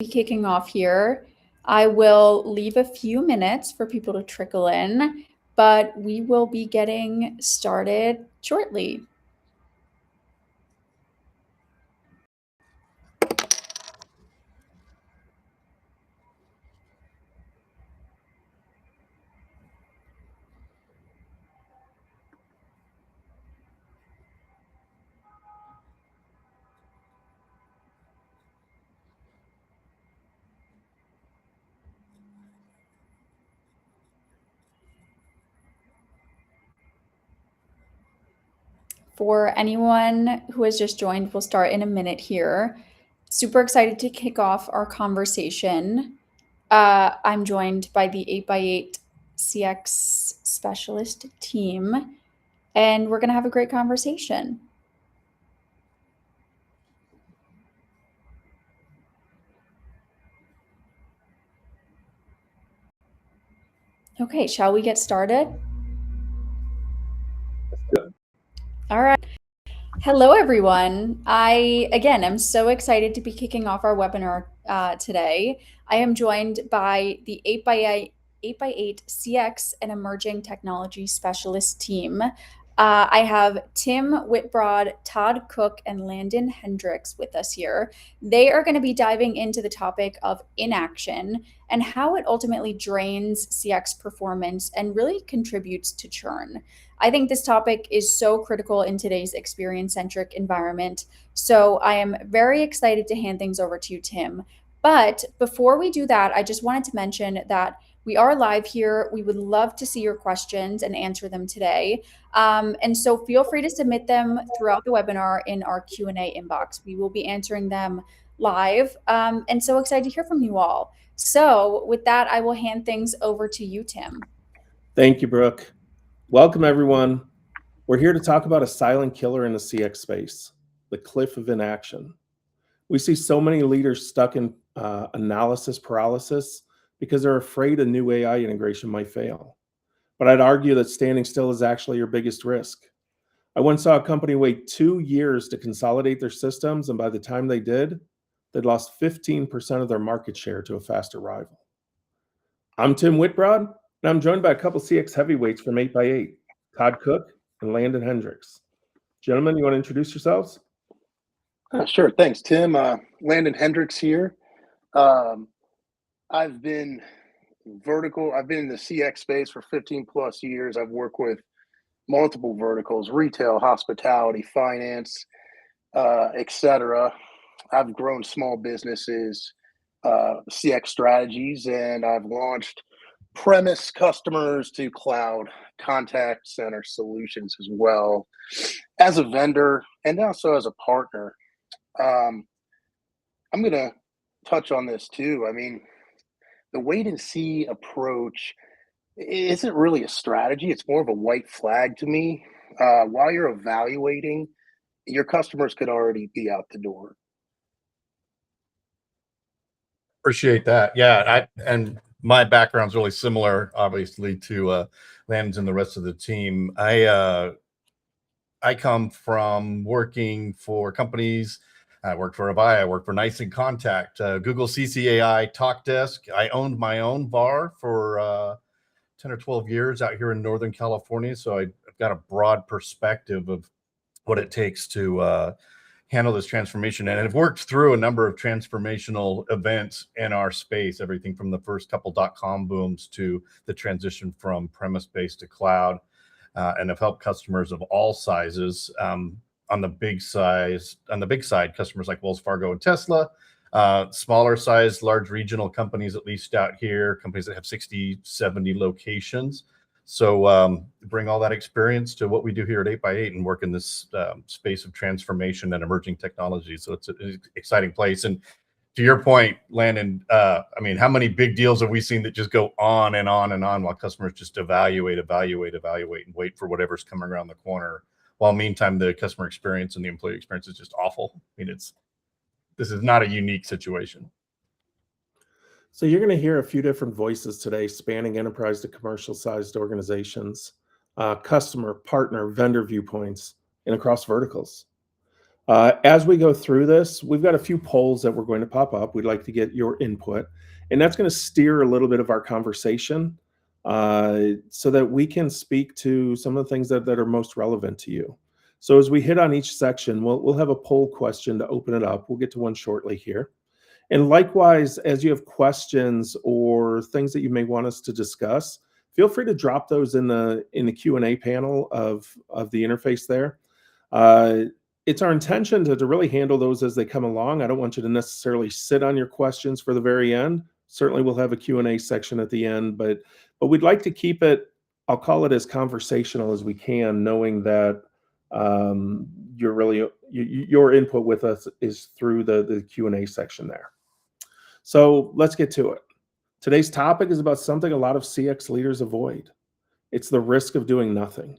kicking off here. I will leave a few minutes for people to trickle in, but we will be getting started shortly. For anyone who has just joined, we'll start in a minute here. Super excited to kick off our conversation. I'm joined by the 8x8 CX specialist team, and we're going to have a great conversation. Okay, shall we get started? All right. Hello, everyone. I'm so excited to be kicking off our webinar today. I am joined by the 8x8 CX and Emerging Technology Specialist team. I have Tim Whitbroad, Todd Cook, and Landon Hendricks with us here. They are going to be diving into the topic of inaction and how it ultimately drains CX performance and really contributes to churn. I think this topic is so critical in today's experience-centric environment. So I am very excited to hand things over to you, Tim. But before we do that, I just wanted to mention that we are live here. We would love to see your questions and answer them today. And so feel free to submit them throughout the webinar in our Q&A inbox. We will be answering them live. And so excited to hear from you all. So with that, I will hand things over to you, Tim. Thank you, Brooke. Welcome, everyone. We're here to talk about a silent killer in the CX space, the cliff of inaction. We see so many leaders stuck in analysis paralysis because they're afraid a new AI integration might fail. But I'd argue that standing still is actually your biggest risk. I once saw a company wait 2 years to consolidate their systems, and by the time they did, they'd lost 15% of their market share to a faster rival. I'm Tim Whitbroad, and I'm joined by a couple CX heavyweights from 8x8, Todd Cook and Landon Hendricks. Gentlemen, you want to introduce yourselves? Sure. Thanks, Tim. Landon Hendricks here. I've been in the CX space for 15 plus years. I've worked with multiple verticals, retail, hospitality, finance, etc. I've grown small businesses, CX strategies, and I've launched premise customers to cloud contact center solutions as well as a vendor and also as a partner. I'm going to touch on this too. I mean, the wait and see approach isn't really a strategy. It's more of a white flag to me. While you're evaluating, your customers could already be out the door. Appreciate that. Yeah, and my background's really similar, obviously, to Landon's and the rest of the team. I come from working for companies. I worked for Avaya. I worked for Nice and Contact, Google CCAI, TalkDesk. I owned my own bar for 10 or 12 years out here in Northern California. So I've got a broad perspective of what it takes to handle this transformation. And I've worked through a number of transformational events in our space, everything from the first couple .com booms to the transition from premise-based to cloud, and have helped customers of all sizes. On the big side, customers like Wells Fargo and Tesla, smaller size, large regional companies, at least out here, companies that have 60, 70 locations. So bring all that experience to what we do here at 8x8 and work in this space of transformation and emerging technology. So it's an exciting place. And to your point, Landon, I mean, how many big deals have we seen that just go on and on and on while customers just evaluate, and wait for whatever's coming around the corner? While meantime, the customer experience and the employee experience is just awful. I mean, this is not a unique situation. So you're going to hear a few different voices today, spanning enterprise to commercial-sized organizations, customer, partner, vendor viewpoints, and across verticals. As we go through this, we've got a few polls that we're going to pop up. We'd like to get your input, and that's going to steer a little bit of our conversation so that we can speak to some of the things that are most relevant to you. So as we hit on each section, we'll have a poll question to open it up. We'll get to one shortly here. And likewise, as you have questions or things that you may want us to discuss, feel free to drop those in the Q&A panel of the interface there. It's our intention to really handle those as they come along. I don't want you to necessarily sit on your questions for the very end. Certainly we'll have a Q&A section at the end, but we'd like to keep it, I'll call it as conversational as we can, knowing that your input with us is through the Q&A section there. So let's get to it. Today's topic is about something a lot of CX leaders avoid. It's the risk of doing nothing.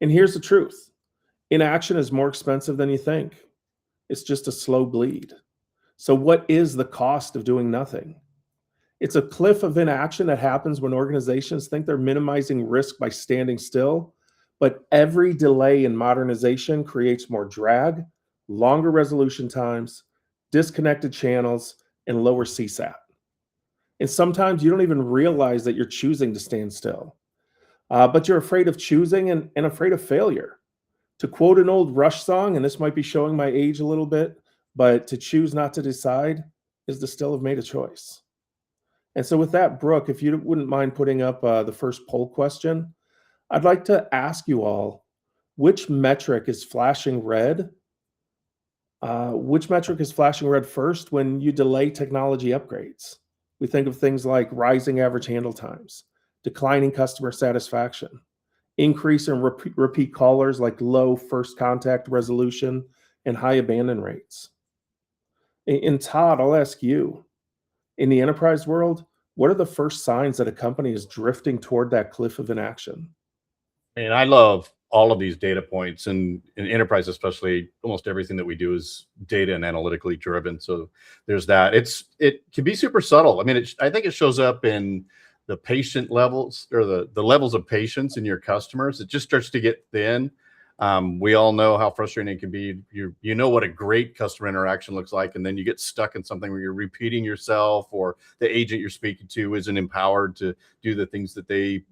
And here's the truth. Inaction is more expensive than you think. It's just a slow bleed. So what is the cost of doing nothing? It's a cliff of inaction that happens when organizations think they're minimizing risk by standing still, but every delay in modernization creates more drag, longer resolution times, disconnected channels, and lower CSAT. And sometimes you don't even realize that you're choosing to stand still, but you're afraid of choosing and afraid of failure. To quote an old Rush song, and this might be showing my age a little bit, but to choose not to decide is to still have made a choice. And so with that, Brooke, if you wouldn't mind putting up the first poll question, I'd like to ask you all, which metric is flashing red? Which metric is flashing red first when you delay technology upgrades? We think of things like rising average handle times, declining customer satisfaction, increase in repeat callers like low first contact resolution, and high abandon rates. And Todd, I'll ask you, in the enterprise world, what are the first signs that a company is drifting toward that cliff of inaction? And I love all of these data points, and in enterprise especially, almost everything that we do is data and analytically driven. So there's that. It can be super subtle. I mean, I think it shows up in the patient levels, or the levels of patience in your customers. It just starts to get thin. We all know how frustrating it can be. You know what a great customer interaction looks like, and then you get stuck in something where you're repeating yourself, or the agent you're speaking to isn't empowered to do the things that they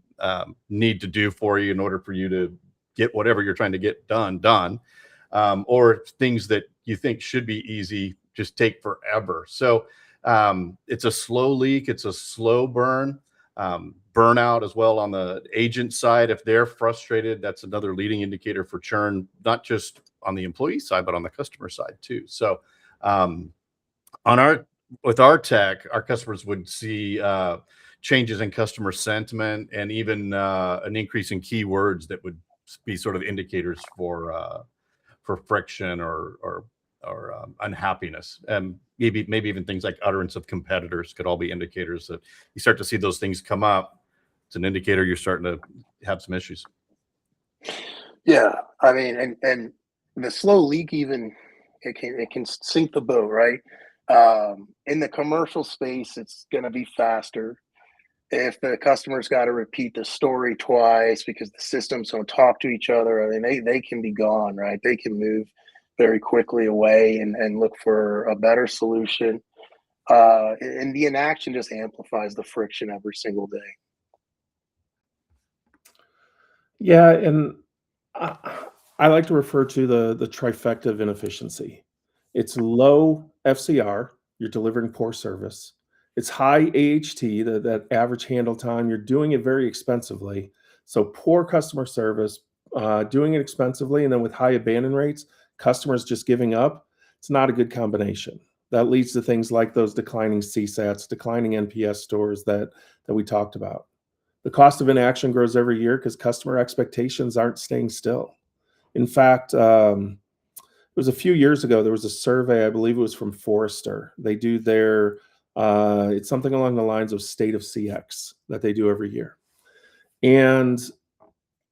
need to do for you in order for you to get whatever you're trying to get done, or things that you think should be easy just take forever. So it's a slow leak. It's a slow burn. Burnout as well on the agent side. If they're frustrated, that's another leading indicator for churn, not just on the employee side, but on the customer side too. So with our tech, our customers would see changes in customer sentiment, and even an increase in keywords that would be sort of indicators for friction or unhappiness, and maybe even things like utterance of competitors could all be indicators that you start to see those things come up. It's an indicator you're starting to have some issues. Yeah, I mean, and the slow leak, even it can sink the boat, right? In the commercial space, it's going to be faster. If the customer's got to repeat the story twice because the systems don't talk to each other, I mean, they can be gone, right? They can move very quickly away and look for a better solution. And the inaction just amplifies the friction every single day. Yeah, and I like to refer to the trifecta of inefficiency. It's low FCR, you're delivering poor service. It's high AHT, that average handle time, you're doing it very expensively. So poor customer service, doing it expensively, and then with high abandon rates, customers just giving up. It's not a good combination. That leads to things like those declining CSATs, declining NPS scores that we talked about. The cost of inaction grows every year because customer expectations aren't staying still. In fact, it was a few years ago, there was a survey, I believe it was from Forrester. They do their, it's something along the lines of state of CX that they do every year. And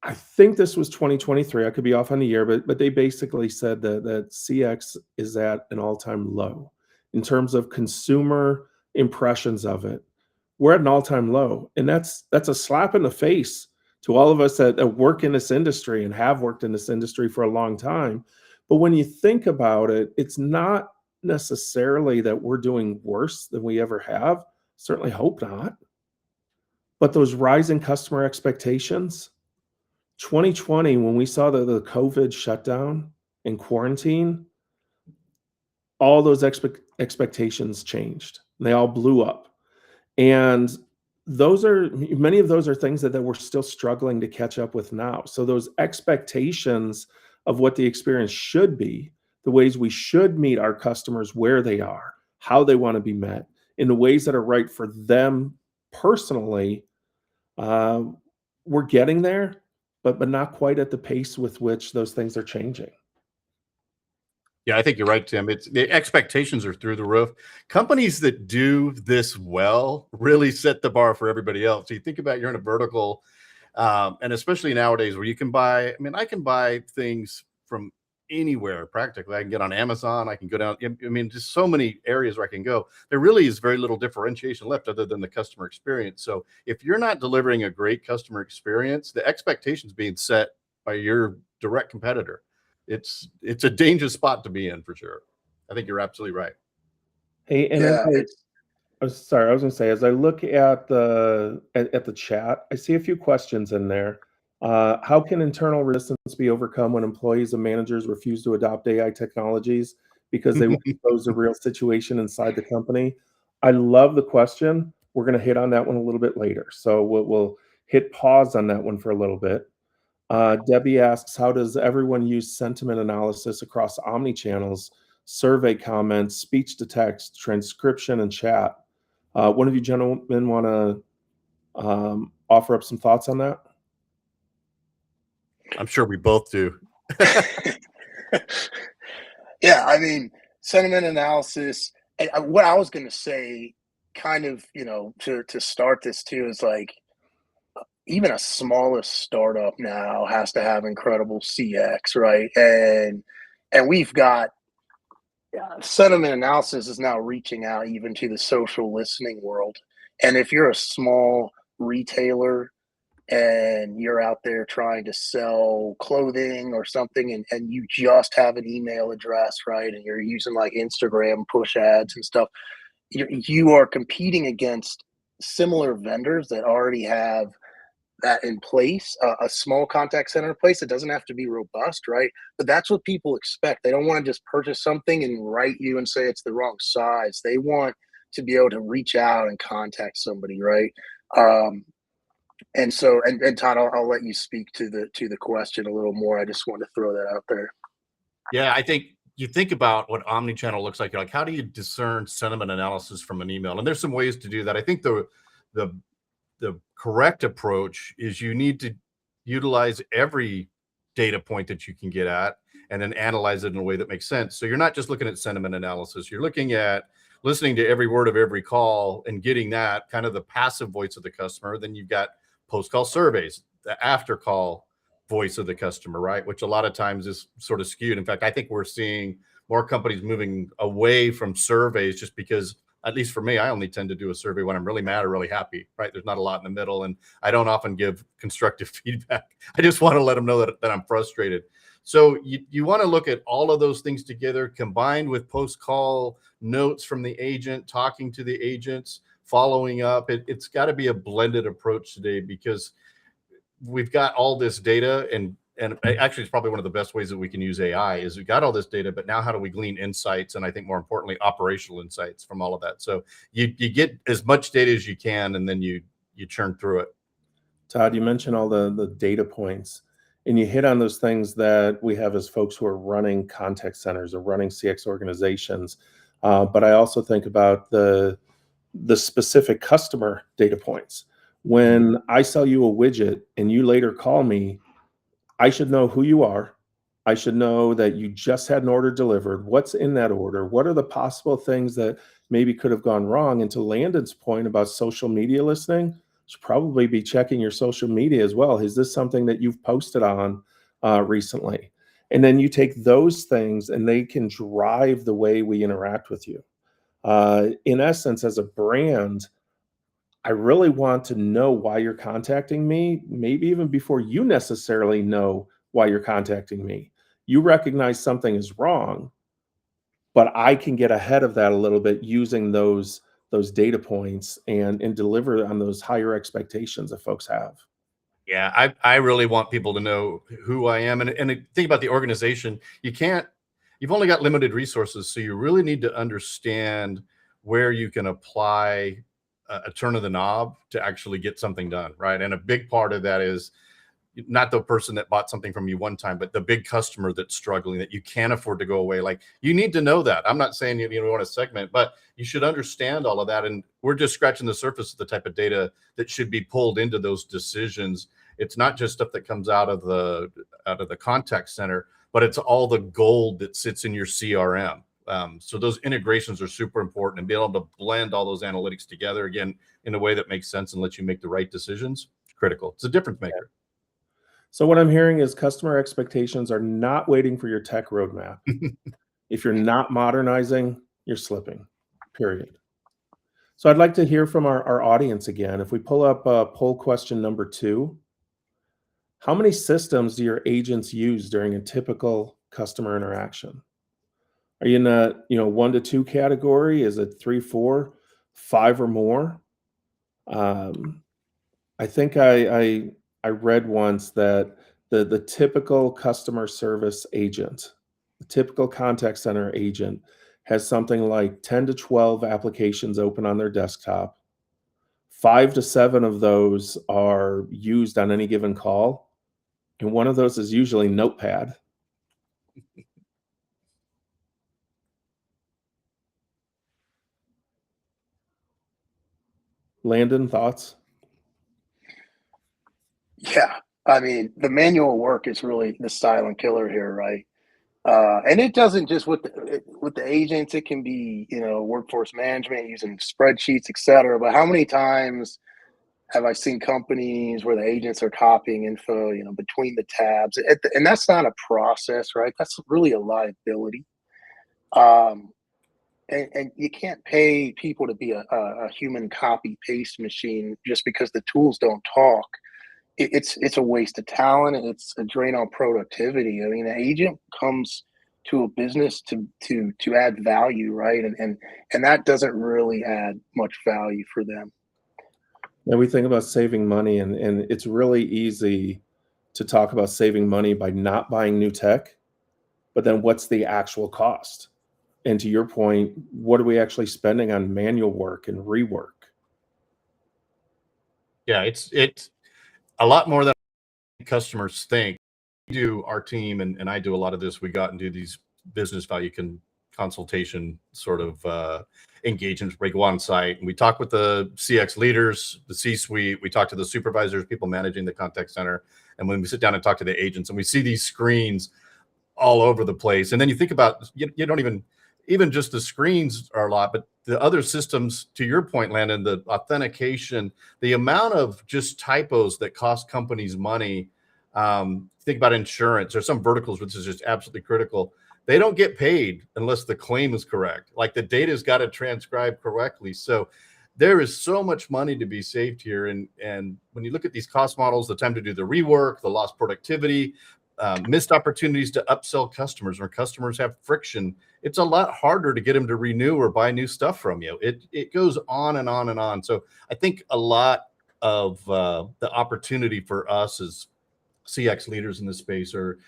I think this was 2023. I could be off on the year, but they basically said that CX is at an all-time low in terms of consumer impressions of it. We're at an all-time low, and that's a slap in the face to all of us that work in this industry and have worked in this industry for a long time. But when you think about it, it's not necessarily that we're doing worse than we ever have. Certainly hope not. But those rising customer expectations, 2020, when we saw the COVID shutdown and quarantine, all those expectations changed. They all blew up. And many of those are things that we're still struggling to catch up with now. So those expectations of what the experience should be, the ways we should meet our customers where they are, how they want to be met, in the ways that are right for them personally, uh, we're getting there, but not quite at the pace with which those things are changing. Yeah, I think you're right, Tim. It's the expectations are through the roof. Companies that do this well really set the bar for everybody else. So you think about you're in a vertical, and especially nowadays where you can buy. I mean, I can buy things from anywhere practically. I can get on Amazon. I can go down. I mean, just so many areas where I can go. There really is very little differentiation left other than the customer experience. So if you're not delivering a great customer experience, the expectations being set by your direct competitor, it's a dangerous spot to be in for sure. I think you're absolutely right. Hey, and Yeah, sorry, I was going to say, as I look at the chat, I see a few questions in there. How can internal resistance be overcome when employees and managers refuse to adopt AI technologies because they won't expose the real situation inside the company? I love the question. We're going to hit on that one a little bit later. So we'll hit pause on that one for a little bit. Debbie asks, how does everyone use sentiment analysis across omni-channels, survey comments, speech to text, transcription, and chat? One of you gentlemen want to offer up some thoughts on that? I'm sure we both do. yeah. I mean, sentiment analysis. And what I was going to say, kind of, to start this too, is like even a smallest startup now has to have incredible CX, right? And we've got sentiment analysis is now reaching out even to the social listening world. And if you're a small retailer and you're out there trying to sell clothing or something and you just have an email address, right? And you're using like Instagram push ads and stuff, you are competing against similar vendors that already have that in place, a small contact center in place. It doesn't have to be robust, right? But that's what people expect. They don't want to just purchase something and write you and say it's the wrong size. They want to be able to reach out and contact somebody, right? And so, and Todd, I'll let you speak to the question a little more. I just want to throw that out there. Yeah, I think you think about what omni-channel looks like. You're like, how do you discern sentiment analysis from an email? And there's some ways to do that. I think the correct approach is you need to utilize every data point that you can get at and then analyze it in a way that makes sense. So you're not just looking at sentiment analysis. You're looking at listening to every word of every call and getting that kind of the passive voice of the customer. Then you've got post-call surveys, the after-call voice of the customer, right? Which a lot of times is sort of skewed. In fact, I think we're seeing more companies moving away from surveys just because, at least for me, I only tend to do a survey when I'm really mad or really happy, right? There's not a lot in the middle, and I don't often give constructive feedback. I just want to let them know that I'm frustrated. So you want to look at all of those things together, combined with post-call notes from the agent, talking to the agents, following up. It's got to be a blended approach today because we've got all this data, and actually it's probably one of the best ways that we can use AI is we've got all this data, but now how do we glean insights? And I think more importantly, operational insights from all of that. So you get as much data as you can, and then you churn through it. Todd, you mentioned all the data points, and you hit on those things that we have as folks who are running contact centers or running CX organizations. But I also think about the specific customer data points. When I sell you a widget and you later call me, I should know who you are. I should know that you just had an order delivered. What's in that order? What are the possible things that maybe could have gone wrong? And to Landon's point about social media listening, you should probably be checking your social media as well. Is this something that you've posted on recently? And then you take those things and they can drive the way we interact with you. In essence, as a brand, I really want to know why you're contacting me, maybe even before you necessarily know why you're contacting me. You recognize something is wrong, but I can get ahead of that a little bit using those data points and deliver on those higher expectations that folks have. Yeah, I really want people to know who I am, and think about the organization. You've only got limited resources, so you really need to understand where you can apply a turn of the knob to actually get something done, right? And a big part of that is not the person that bought something from you one time, but the big customer that's struggling, that you can't afford to go away. Like, you need to know that. I'm not saying you want to segment, but you should understand all of that. And we're just scratching the surface of the type of data that should be pulled into those decisions. It's not just stuff that comes out of the contact center, but it's all the gold that sits in your CRM. So those integrations are super important, and being able to blend all those analytics together again in a way that makes sense and lets you make the right decisions, critical. It's a difference maker. So what I'm hearing is customer expectations are not waiting for your tech roadmap. If you're not modernizing, you're slipping, period. So I'd like to hear from our audience again. If we pull up poll question number 2, how many systems do your agents use during a typical customer interaction? Are you in the 1 to 2 category? Is it 3, 4, 5 or more? I think I read once that the typical customer service agent, the typical contact center agent, has something like 10 to 12 applications open on their desktop. 5 to 7 of those are used on any given call, and one of those is usually Notepad. Landon, thoughts? Yeah, I mean, the manual work is really the silent killer here, right? And it doesn't just with the agents. It can be, workforce management using spreadsheets, et cetera. But how many times have I seen companies where the agents are copying info, between the tabs? And that's not a process, right? That's really a liability. Um, and you can't pay people to be a human copy paste machine just because the tools don't talk. It's a waste of talent, and it's a drain on productivity. I mean, an agent comes to a business to add value, right? And that doesn't really add much value for them. And we think about saving money, and it's really easy to talk about saving money by not buying new tech, but then what's the actual cost? And to your point, what are we actually spending on manual work and rework? Yeah, it's a lot more than customers think. Our team and I do a lot of this. We go out and do these business value consultation sort of engagements. We go on site and we talk with the CX leaders, the C-suite. We talk to the supervisors, people managing the contact center. And when we sit down and talk to the agents, and we see these screens all over the place. And then you think about, you don't even just the screens are a lot, but the other systems, to your point, Landon, the authentication, the amount of just typos that cost companies money. Think about insurance. There's some verticals which is just absolutely critical. They don't get paid unless the claim is correct. Like, the data's got to transcribe correctly. So there is so much money to be saved here. And when you look at these cost models, the time to do the rework, the lost productivity, missed opportunities to upsell customers, where customers have friction, it's a lot harder to get them to renew or buy new stuff from you. It goes on and on and on. So I think a lot of the opportunity for us as CX leaders in this space, or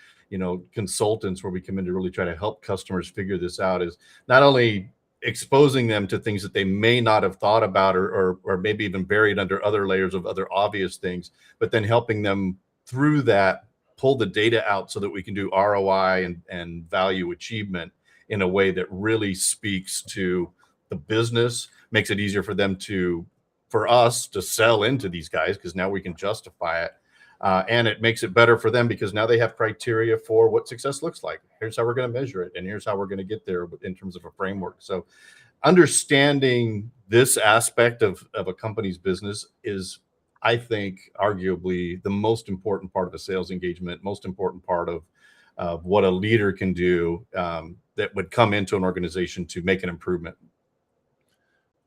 consultants, where we come in to really try to help customers figure this out, is not only exposing them to things that they may not have thought about, or maybe even buried under other layers of other obvious things, but then helping them through that, pull the data out so that we can do ROI and value achievement in a way that really speaks to the business, makes it easier for us to sell into these guys, because now we can justify it. And it makes it better for them, because now they have criteria for what success looks like. Here's how we're going to measure it, and here's how we're going to get there in terms of a framework. So understanding this aspect of a company's business is, I think, arguably the most important part of a sales engagement, most important part of what a leader can do, that would come into an organization to make an improvement.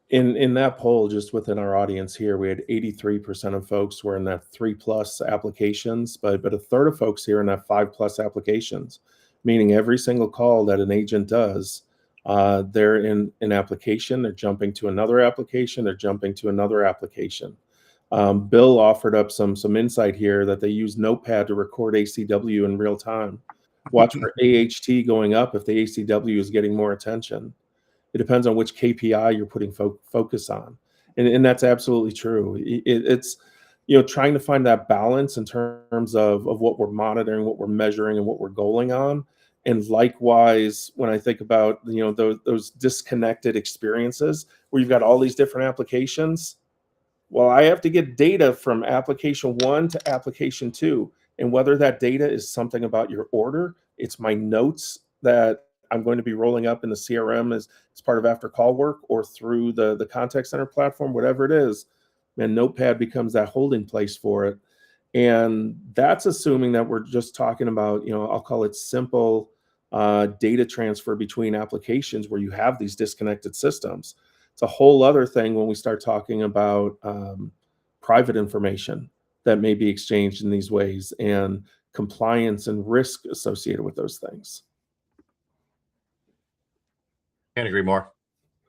In that poll, just within our audience here, we had 83% of folks were in that 3+ applications, but a third of folks here in that 5+ applications. meaning every single call that an agent does, they're in an application, they're jumping to another application, they're jumping to another application. Bill offered up some insight here that they use Notepad to record ACW in real time. Watch for AHT going up if the ACW is getting more attention. It depends on which KPI you're putting focus on, and that's absolutely true. It's trying to find that balance in terms of what we're monitoring, what we're measuring, and what we're goaling on. And likewise, when I think about those disconnected experiences where you've got all these different applications, well, I have to get data from application 1 to application 2. And whether that data is something about your order, it's my notes that I'm going to be rolling up in the CRM as part of after call work, or through the contact center platform, whatever it is, man, Notepad becomes that holding place for it. And that's assuming that we're just talking about, I'll call it simple data transfer between applications where you have these disconnected systems. It's a whole other thing when we start talking about private information that may be exchanged in these ways, and compliance and risk associated with those things. Can't agree more.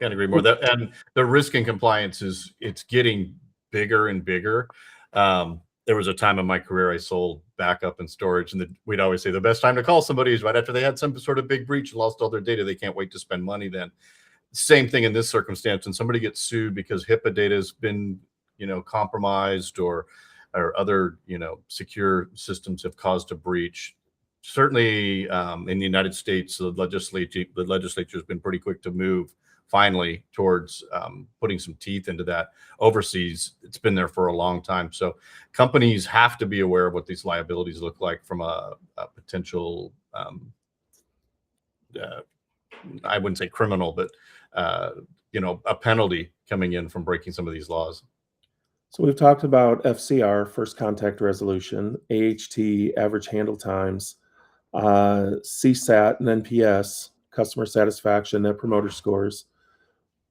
Can't agree more. And the risk and compliance it's getting bigger and bigger. There was a time in my career I sold backup and storage, and we'd always say the best time to call somebody is right after they had some sort of big breach and lost all their data. They can't wait to spend money then. Same thing in this circumstance. When somebody gets sued because HIPAA data has been, compromised, or other, secure systems have caused a breach. Certainly, in the United States, the legislature has been pretty quick to move finally towards putting some teeth into that. Overseas, it's been there for a long time. So companies have to be aware of what these liabilities look like from a potential, I wouldn't say criminal, but a penalty coming in from breaking some of these laws. So we've talked about FCR, first contact resolution, AHT, average handle times, CSAT and NPS, customer satisfaction, net promoter scores.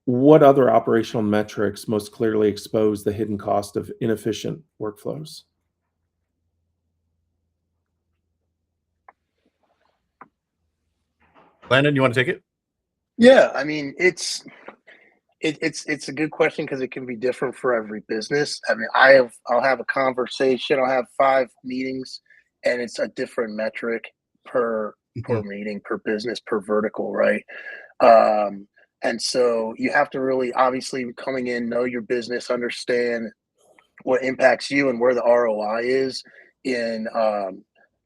What other operational metrics most clearly expose the hidden cost of inefficient workflows? Landon, you want to take it? Yeah, I mean, it's a good question because it can be different for every business. I mean, I'll have a conversation, I'll have 5 meetings, and it's a different metric per meeting, per business, per vertical, right? And so you have to really, obviously, coming in, know your business, understand what impacts you and where the ROI is in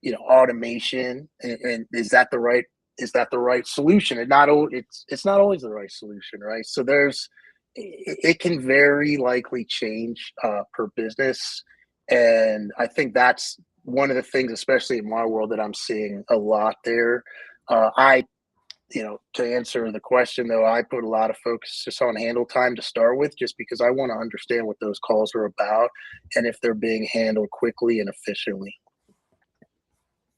automation, and is that the right solution? And it's not always the right solution, right? So it can very likely change per business, and I think that's one of the things, especially in my world, that I'm seeing a lot there. To answer the question, though, I put a lot of focus just on handle time to start with, just because I want to understand what those calls are about and if they're being handled quickly and efficiently.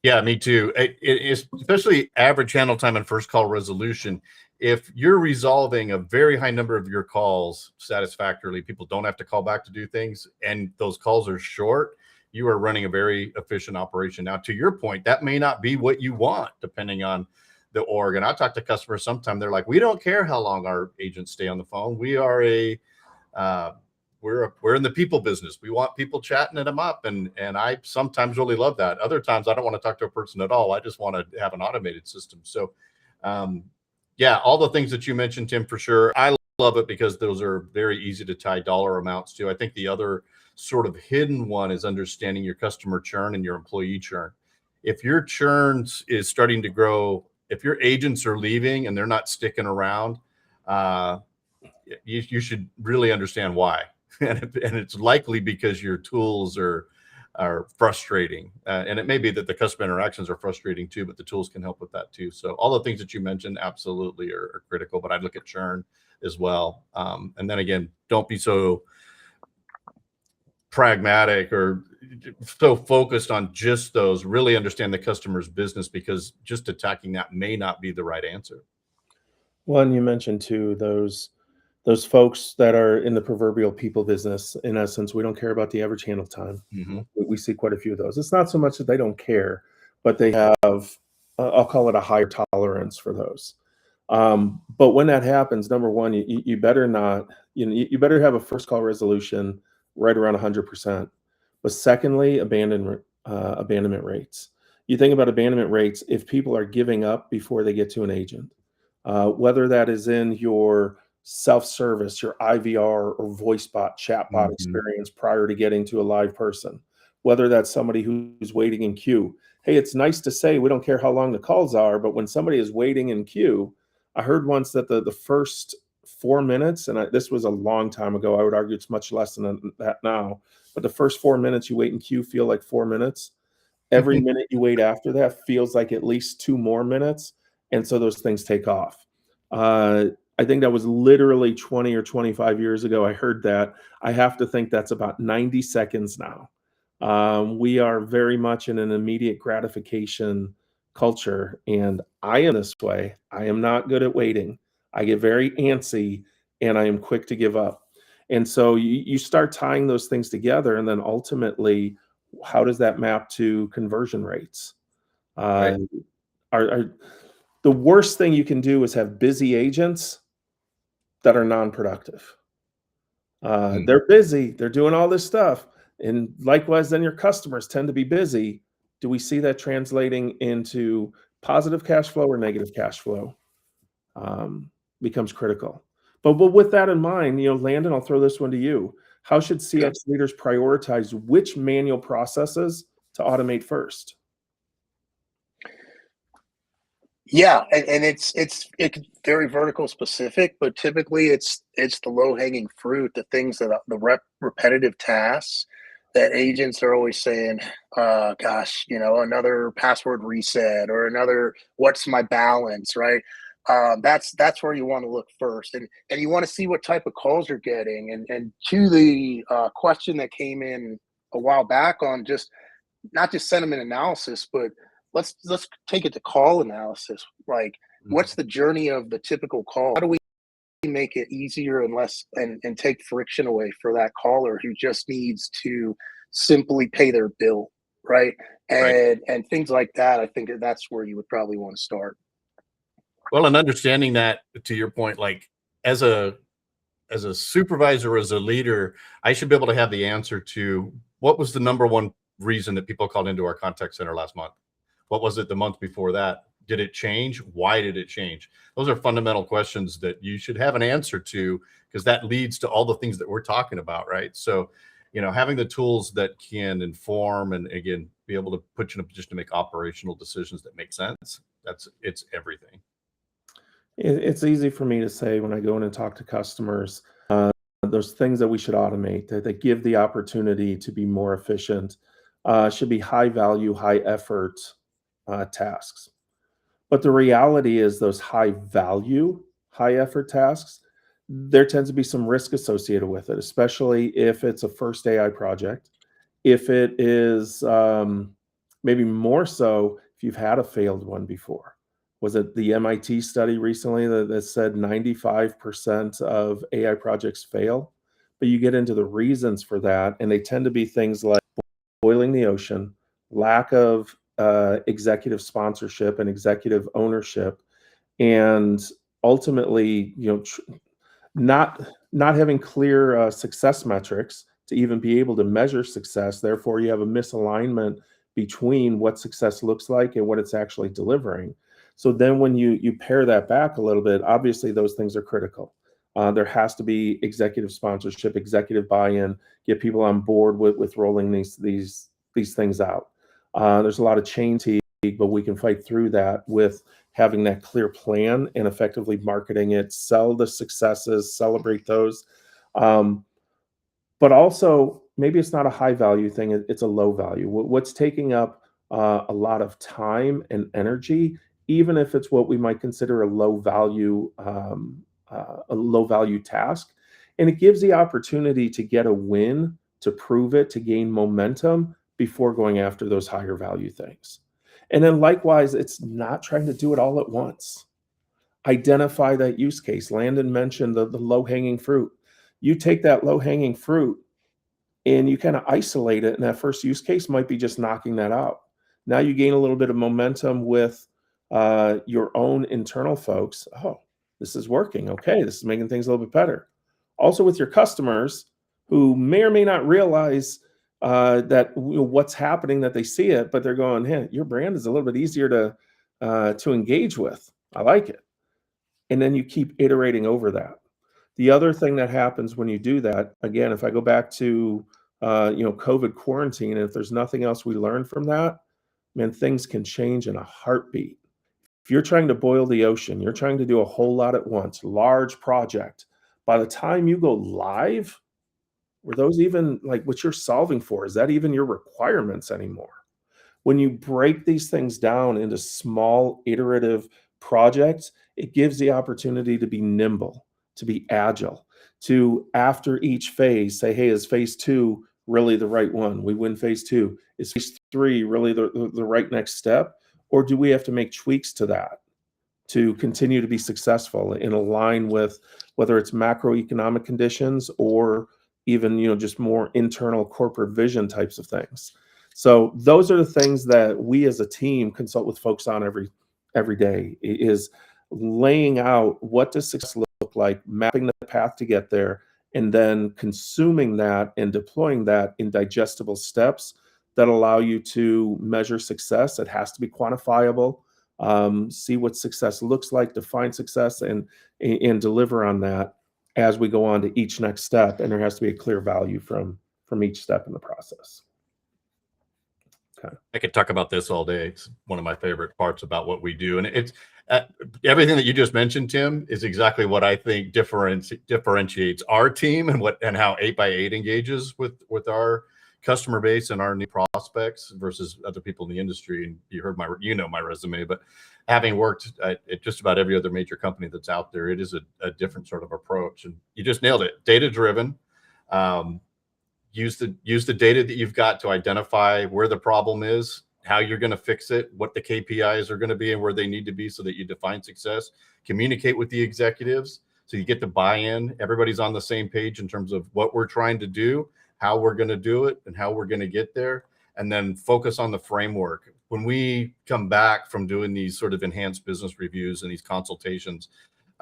Yeah, me too. It's especially average handle time and first call resolution. If you're resolving a very high number of your calls satisfactorily, people don't have to call back to do things, and those calls are short, you are running a very efficient operation. Now, to your point, that may not be what you want, depending on the org. And I talk to customers sometimes, they're like, we don't care how long our agents stay on the phone. We are we're in the people business. We want people chatting them up. And I sometimes really love that. Other times I don't want to talk to a person at all. I just want to have an automated system. So yeah, all the things that you mentioned, Tim, for sure. I love it because those are very easy to tie dollar amounts to. I think the other sort of hidden one is understanding your customer churn and your employee churn. If your churn is starting to grow, if your agents are leaving and they're not sticking around, you should really understand why. And it's likely because your tools are frustrating. And it may be that the customer interactions are frustrating too, but the tools can help with that too. So all the things that you mentioned absolutely are critical, but I'd look at churn as well. And then again, don't be so pragmatic or so focused on just those. Really understand the customer's business, because just attacking that may not be the right answer. One, you mentioned too, those folks that are in the proverbial people business. In essence, we don't care about the average handle time. We see quite a few of those. It's not so much that they don't care, but they have I'll call it a higher tolerance for those. But when that happens, number one, you better not, you better have a first call resolution right around 100%. But secondly, abandonment rates. You think about abandonment rates, if people are giving up before they get to an agent, whether that is in your self-service, your IVR or voice bot, chatbot Mhm. experience prior to getting to a live person, whether that's somebody who's waiting in queue. Hey, it's nice to say we don't care how long the calls are, but when somebody is waiting in queue, I heard once that the first 4 minutes, and this was a long time ago. I would argue it's much less than that now. But the first 4 minutes you wait in queue feel like 4 minutes. Every minute you wait after that feels like at least 2 more minutes, and so those things take off. I think that was literally 20 or 25 years ago. I heard that. I have to think that's about 90 seconds now. We are very much in an immediate gratification culture, and I am this way. I am not good at waiting. I get very antsy, and I am quick to give up. And so you start tying those things together, and then ultimately, how does that map to conversion rates? Right. Uh, are the worst thing you can do is have busy agents that are non-productive. Mm. They're busy, they're doing all this stuff, and likewise, then your customers tend to be busy. Do we see that translating into positive cash flow or negative cash flow? Becomes critical. But with that in mind, Landon, I'll throw this one to you. How should Yeah. CX leaders prioritize which manual processes to automate first? Yeah, and it's very vertical specific, but typically it's the low hanging fruit, the things that repetitive tasks that agents are always saying, gosh, another password reset or another what's my balance, right? That's where you want to look first, and you want to see what type of calls you're getting, and to the question that came in a while back on just not just sentiment analysis, but let's take it to call analysis. Like, Mm. what's the journey of the typical call? How do we make it easier and less and take friction away for that caller who just needs to simply pay their bill, right? Right. And things like that. I think that's where you would probably want to start. Well, and understanding that, to your point, like as a supervisor, as a leader, I should be able to have the answer to what was the number one reason that people called into our contact center last month? What was it the month before that? Did it change? Why did it change? Those are fundamental questions that you should have an answer to, because that leads to all the things that we're talking about, right? So, having the tools that can inform and again be able to put you in a position to make operational decisions that make sense. It's everything. It's easy for me to say when I go in and talk to customers, those things that we should automate, that give the opportunity to be more efficient, should be high value, high effort tasks. But the reality is, those high value, high effort tasks, there tends to be some risk associated with it, especially if it's a first AI project. If it is maybe more so if you've had a failed one before. Was it the MIT study recently that said 95% of AI projects fail? But you get into the reasons for that, and they tend to be things like boiling the ocean, lack of executive sponsorship and executive ownership, and ultimately, not not having clear success metrics to even be able to measure success. Therefore, you have a misalignment between what success looks like and what it's actually delivering. So then when you pair that back a little bit, obviously those things are critical. There has to be executive sponsorship, executive buy-in, get people on board with rolling these things out. There's a lot of chain fatigue, but we can fight through that with having that clear plan and effectively marketing it, sell the successes, celebrate those. Um, but also, maybe it's not a high value thing, it's a low value. What's taking up a lot of time and energy, even if it's what we might consider a low value task, and it gives the opportunity to get a win, to prove it, to gain momentum before going after those higher value things. And then likewise, it's not trying to do it all at once. Identify that use case. Landon mentioned the low hanging fruit. You take that low hanging fruit and you kind of isolate it, and that first use case might be just knocking that out. Now you gain a little bit of momentum with your own internal folks, oh, this is working. Okay, this is making things a little bit better. Also with your customers who may or may not realize that what's happening, that they see it, but they're going, hey, your brand is a little bit easier to engage with. I like it. And then you keep iterating over that. The other thing that happens when you do that, again, if I go back to COVID quarantine, and if there's nothing else we learned from that, man, things can change in a heartbeat. If you're trying to boil the ocean, you're trying to do a whole lot at once, large project. By the time you go live, were those even like what you're solving for? Is that even your requirements anymore? When you break these things down into small iterative projects, it gives the opportunity to be nimble, to be agile, to after each phase say, hey, is phase 2 really the right one? We win phase 2. Is phase 3 really the right next step? Or do we have to make tweaks to that to continue to be successful and align with whether it's macroeconomic conditions or even just more internal corporate vision types of things? So those are the things that we as a team consult with folks on every day, is laying out what does success look like, mapping the path to get there, and then consuming that and deploying that in digestible steps that allow you to measure success. It has to be quantifiable. See what success looks like, define success, and deliver on that as we go on to each next step. And there has to be a clear value from each step in the process. Okay. I could talk about this all day. It's one of my favorite parts about what we do. And it's everything that you just mentioned, Tim, is exactly what I think differentiates our team and how 8x8 engages with our customer base and our new prospects versus other people in the industry. And you heard my resume, but having worked at just about every other major company that's out there, it is a different sort of approach. And you just nailed it. Data driven. Use the data that you've got to identify where the problem is, how you're going to fix it, what the KPIs are going to be and where they need to be so that you define success. Communicate with the executives so you get the buy-in. Everybody's on the same page in terms of what we're trying to do, how we're going to do it, and how we're going to get there. And then focus on the framework. When we come back from doing these sort of enhanced business reviews and these consultations,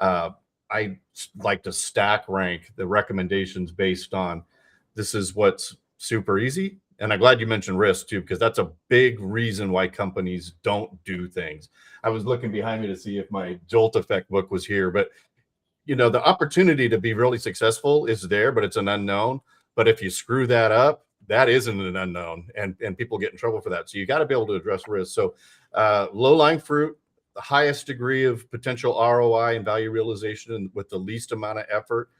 I like to stack rank the recommendations based on this is what's super easy. And I'm glad you mentioned risk too, because that's a big reason why companies don't do things. I was looking behind me to see if my Jolt Effect book was here, but the opportunity to be really successful is there, but it's an unknown. But if you screw that up, that isn't an unknown, and people get in trouble for that. So you got to be able to address risk. So low-lying fruit, the highest degree of potential ROI and value realization with the least amount of effort,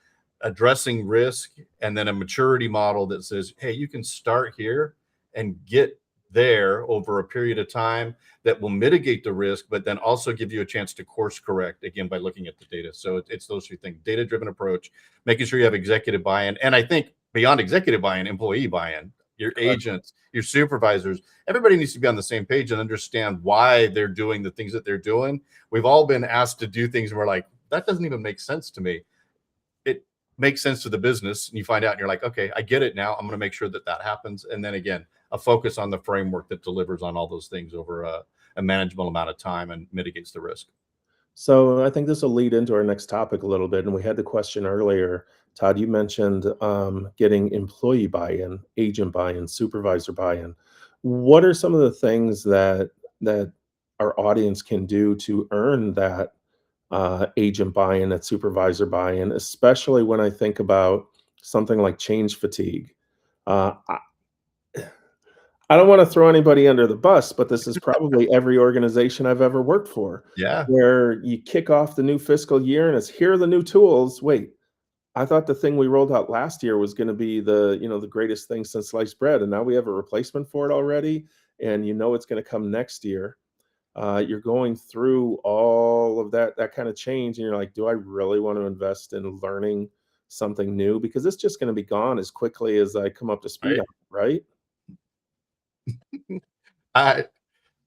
addressing risk, and then a maturity model that says, hey, you can start here and get there over a period of time that will mitigate the risk, but then also give you a chance to course correct again by looking at the data. So it's those three things: data-driven approach, making sure you have executive buy-in, and I think beyond executive buy-in, employee buy-in, your agents, your supervisors, everybody needs to be on the same page and understand why they're doing the things that they're doing. We've all been asked to do things and we're like, that doesn't even make sense to me. It makes sense to the business, and you find out and you're like, okay, I get it now. I'm going to make sure that happens. And then again, a focus on the framework that delivers on all those things over a manageable amount of time and mitigates the risk. So I think this will lead into our next topic a little bit. And we had the question earlier, Todd, you mentioned getting employee buy-in, agent buy-in, supervisor buy-in. What are some of the things that our audience can do to earn that agent buy-in, that supervisor buy-in, especially when I think about something like change fatigue? I don't want to throw anybody under the bus, but this is probably every organization I've ever worked for. Yeah. Where you kick off the new fiscal year and it's, here are the new tools. Wait, I thought the thing we rolled out last year was going to be the greatest thing since sliced bread, and now we have a replacement for it already, and it's going to come next year. You're going through all of that kind of change, and you're like, do I really want to invest in learning something new? Because it's just going to be gone as quickly as I come up to speed on it, right? I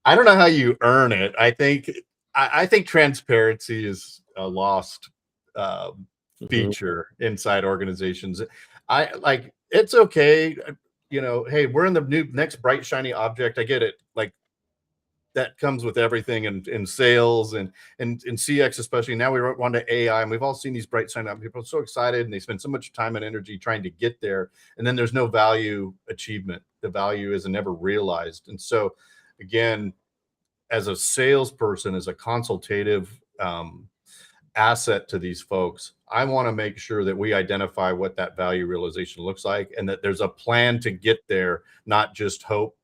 don't know how you earn it. I think transparency is a lost feature inside organizations. It's okay. Hey, we're in the next bright, shiny object. I get it. Like, that comes with everything in sales and in CX, especially. Now we want to AI, and we've all seen these bright sign up. People are so excited and they spend so much time and energy trying to get there. And then there's no value achievement. The value is never realized. And so again, as a salesperson, as a consultative asset to these folks, I want to make sure that we identify what that value realization looks like and that there's a plan to get there, not just hope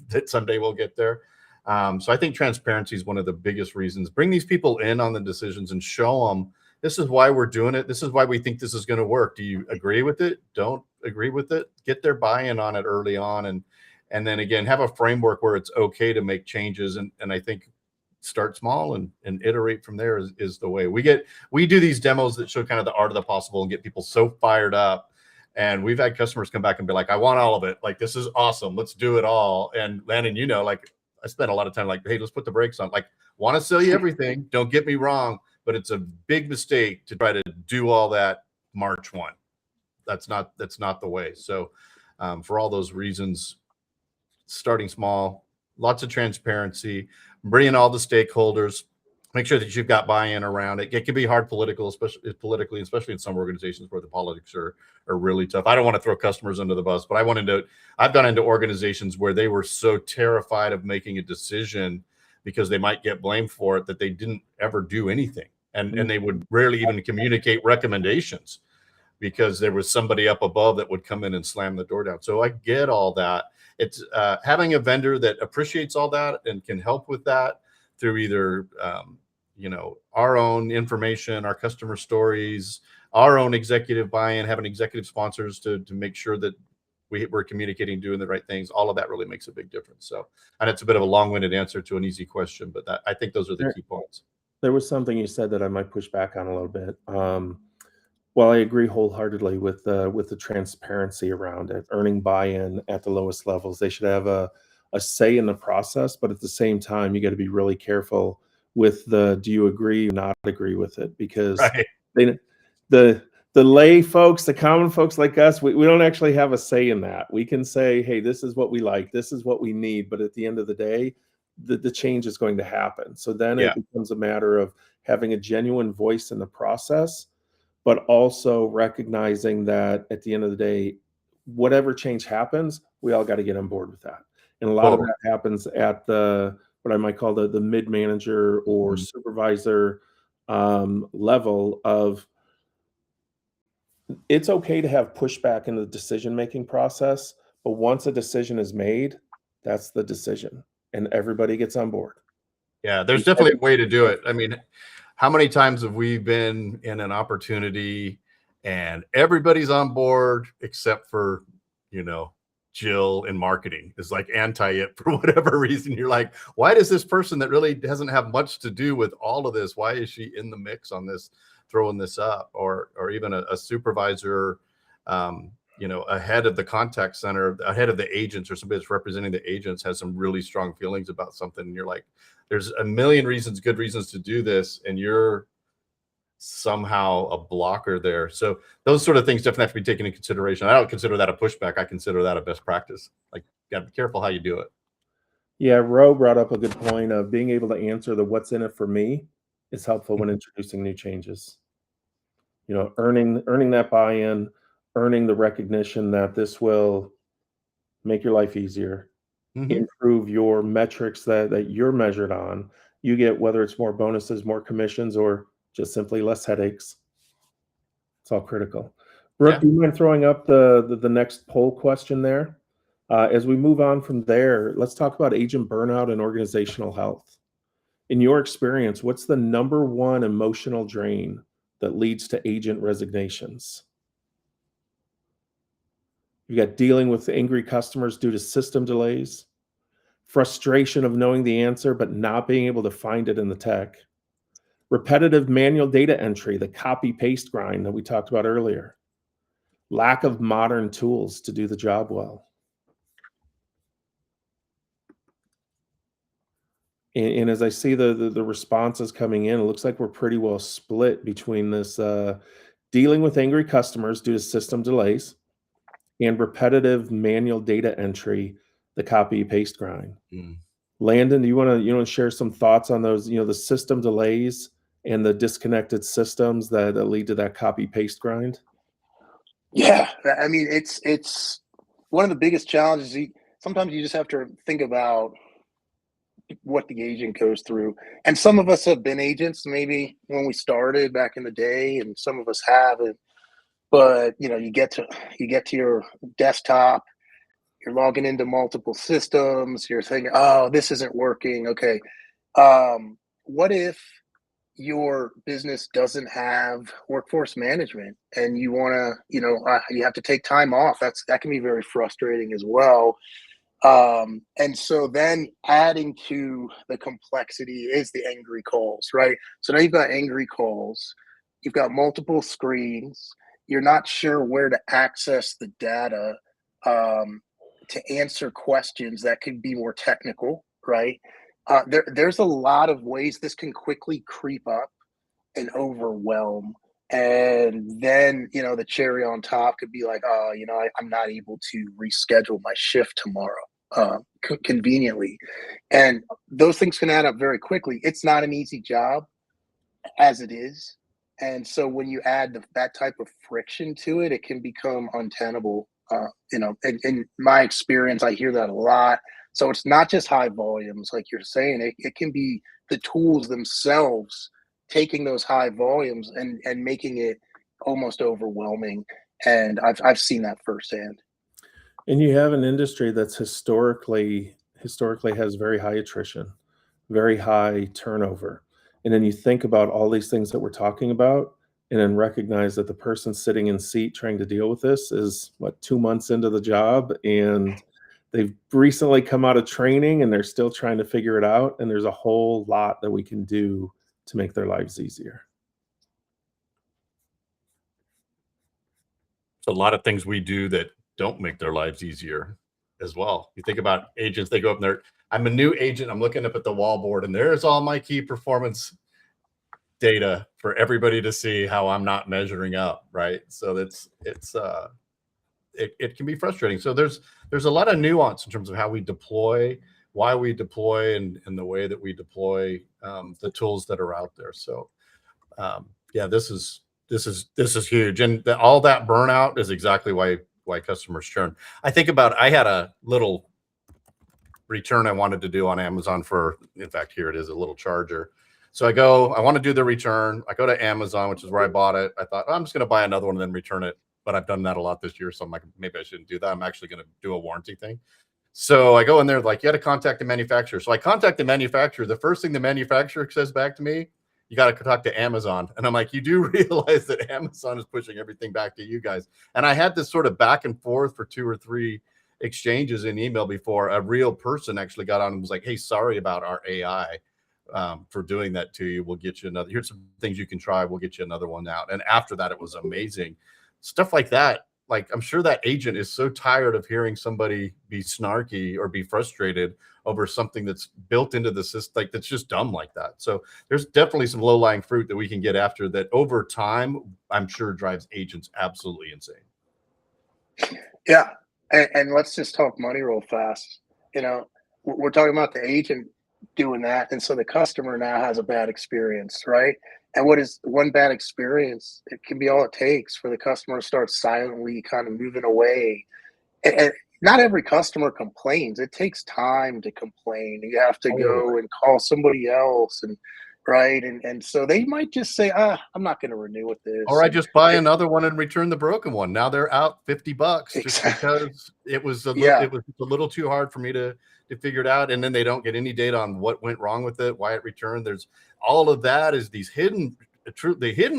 that someday we'll get there. So I think transparency is one of the biggest reasons. Bring these people in on the decisions and show them this is why we're doing it. This is why we think this is going to work. Do you agree with it? Don't agree with it? Get their buy-in on it early on. And then again, have a framework where it's okay to make changes. And I think start small and iterate from there is the way. We do these demos that show kind of the art of the possible and get people so fired up. And we've had customers come back and be like, I want all of it. Like, this is awesome. Let's do it all. And Landon, you know, like I spent a lot of time like, hey, let's put the brakes on. Like, want to sell you everything. Don't get me wrong, but it's a big mistake to try to do all that March 1. That's not the way. So for all those reasons, starting small, lots of transparency, bring in all the stakeholders, make sure that you've got buy-in around it. It can be hard especially politically, especially in some organizations where the politics are really tough. I don't want to throw customers under the bus, but I've gone into organizations where they were so terrified of making a decision because they might get blamed for it that they didn't ever do anything. And they would rarely even communicate recommendations because there was somebody up above that would come in and slam the door down. So I get all that. It's having a vendor that appreciates all that and can help with that through either, our own information, our customer stories, our own executive buy-in, having executive sponsors to make sure that we're communicating, doing the right things. All of that really makes a big difference. So, and it's a bit of a long-winded answer to an easy question, but I think those are the key points. There was something you said that I might push back on a little bit. Well, I agree wholeheartedly with the transparency around it, earning buy-in at the lowest levels. They should have a say in the process, but at the same time, you got to be really careful with do you agree or not agree with it? Because right. The lay folks, the common folks like us, we don't actually have a say in that. We can say, hey, this is what we like, this is what we need, but at the end of the day, the change is going to happen. So then it becomes a matter of having a genuine voice in the process, but also recognizing that at the end of the day, whatever change happens, we all got to get on board with that. And a lot of that happens at what I might call the mid-manager or supervisor level of, it's okay to have pushback in the decision-making process, but once a decision is made, that's the decision, and everybody gets on board. Yeah, there's definitely a way to do it. I mean, how many times have we been in an opportunity and everybody's on board except for, Jill in marketing is like anti it for whatever reason. You're like, why does this person that really doesn't have much to do with all of this, why is she in the mix on this, throwing this up? Or even a supervisor, ahead of the contact center, ahead of the agents, or somebody that's representing the agents has some really strong feelings about something. And you're like, there's a million good reasons to do this, and you're somehow a blocker there. So those sort of things definitely have to be taken into consideration. I don't consider that a pushback. I consider that a best practice. Like, you got to be careful how you do it. Yeah, Ro brought up a good point of being able to answer the what's in it for me is helpful when introducing new changes. Earning that buy-in, earning the recognition that this will make your life easier, improve your metrics that you're measured on. You get, whether it's more bonuses, more commissions, or just simply less headaches. It's all critical. Brooke, do you mind throwing up the next poll question there? As we move on from there, let's talk about agent burnout and organizational health. In your experience, what's the number one emotional drain that leads to agent resignations? You got dealing with angry customers due to system delays, frustration of knowing the answer but not being able to find it in the tech, repetitive manual data entry, the copy-paste grind that we talked about earlier, lack of modern tools to do the job well. And as I see the responses coming in, it looks like we're pretty well split between this dealing with angry customers due to system delays and repetitive manual data entry, the copy-paste grind. Landon, do you want to share some thoughts on those, the system delays and the disconnected systems that lead to that copy paste grind? Yeah, I mean, it's one of the biggest challenges. Sometimes you just have to think about what the agent goes through. And some of us have been agents maybe when we started back in the day, and some of us haven't. But you get to your desktop, you're logging into multiple systems, you're thinking, oh, this isn't working. Okay. What if your business doesn't have workforce management and you want to, you have to take time off? That can be very frustrating as well. And so then adding to the complexity is the angry calls, right? So now you've got angry calls, you've got multiple screens, you're not sure where to access the data to answer questions that could be more technical, right? There's a lot of ways this can quickly creep up and overwhelm. And then, the cherry on top could be like, oh, I'm not able to reschedule my shift tomorrow conveniently. And those things can add up very quickly. It's not an easy job as it is. And so when you add that type of friction to it, it can become untenable. In my experience, I hear that a lot. So it's not just high volumes, like you're saying, it can be the tools themselves taking those high volumes and making it almost overwhelming. And I've seen that firsthand. And you have an industry that's historically has very high attrition, very high turnover. And then you think about all these things that we're talking about, and then recognize that the person sitting in seat trying to deal with this is 2 months into the job, and they've recently come out of training and they're still trying to figure it out. And there's a whole lot that we can do to make their lives easier. So a lot of things we do that don't make their lives easier as well. You think about agents, they go up there. I'm a new agent. I'm looking up at the wallboard, and there's all my key performance data for everybody to see how I'm not measuring up, right? So it can be frustrating. So there's a lot of nuance in terms of how we deploy, why we deploy, and the way that we deploy the tools that are out there. So yeah, this is huge, and all that burnout is exactly why customers churn. I had a little return I wanted to do on Amazon in fact, here it is, a little charger. So I want to do the return. I go to Amazon, which is where I bought it. I thought, I'm just going to buy another one and then return it. But I've done that a lot this year. So I'm like, maybe I shouldn't do that. I'm actually going to do a warranty thing. So I go in there, like, you got to contact the manufacturer. So I contact the manufacturer. The first thing the manufacturer says back to me, you got to talk to Amazon. And I'm like, you do realize that Amazon is pushing everything back to you guys. And I had this sort of back and forth for 2 or 3 exchanges in email before a real person actually got on and was like, hey, sorry about our AI for doing that to you. We'll get you another. Here's some things you can try. We'll get you another one out. And after that, it was amazing. Stuff like that. Like, I'm sure that agent is so tired of hearing somebody be snarky or be frustrated over something that's built into the system, like, that's just dumb like that. So there's definitely some low-lying fruit that we can get after that over time, I'm sure drives agents absolutely insane. Yeah. And let's just talk money real fast. We're talking about the agent doing that. And so the customer now has a bad experience, right? And what is one bad experience? It can be all it takes for the customer to start silently kind of moving away. And not every customer complains. It takes time to complain. You have to go and call somebody else, and right. And so they might just say, I'm not going to renew with this. Or I just buy another one and return the broken one. Now they're out $50 just Exactly. because it was a little too hard for me to figure it out. And then they don't get any data on what went wrong with it, why it returned. There's all of that is these hidden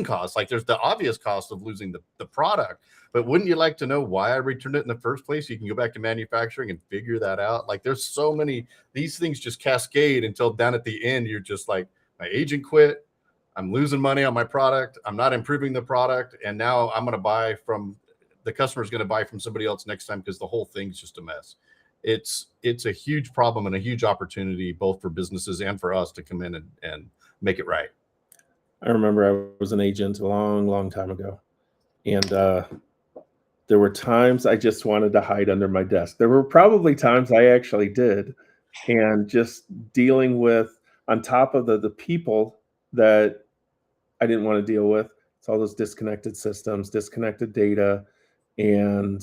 costs. Like, there's the obvious cost of losing the product, but wouldn't you like to know why I returned it in the first place? You can go back to manufacturing and figure that out. Like, there's so many, these things just cascade until down at the end, you're just like, my agent quit. I'm losing money on my product. I'm not improving the product. And now I'm going to buy from the customer's going to buy from somebody else next time, because the whole thing's just a mess. It's a huge problem and a huge opportunity, both for businesses and for us to come in and make it right. I remember I was an agent a long, long time ago. And there were times I just wanted to hide under my desk. There were probably times I actually did, and just dealing with, on top of the people that I didn't want to deal with. It's all those disconnected systems, disconnected data, and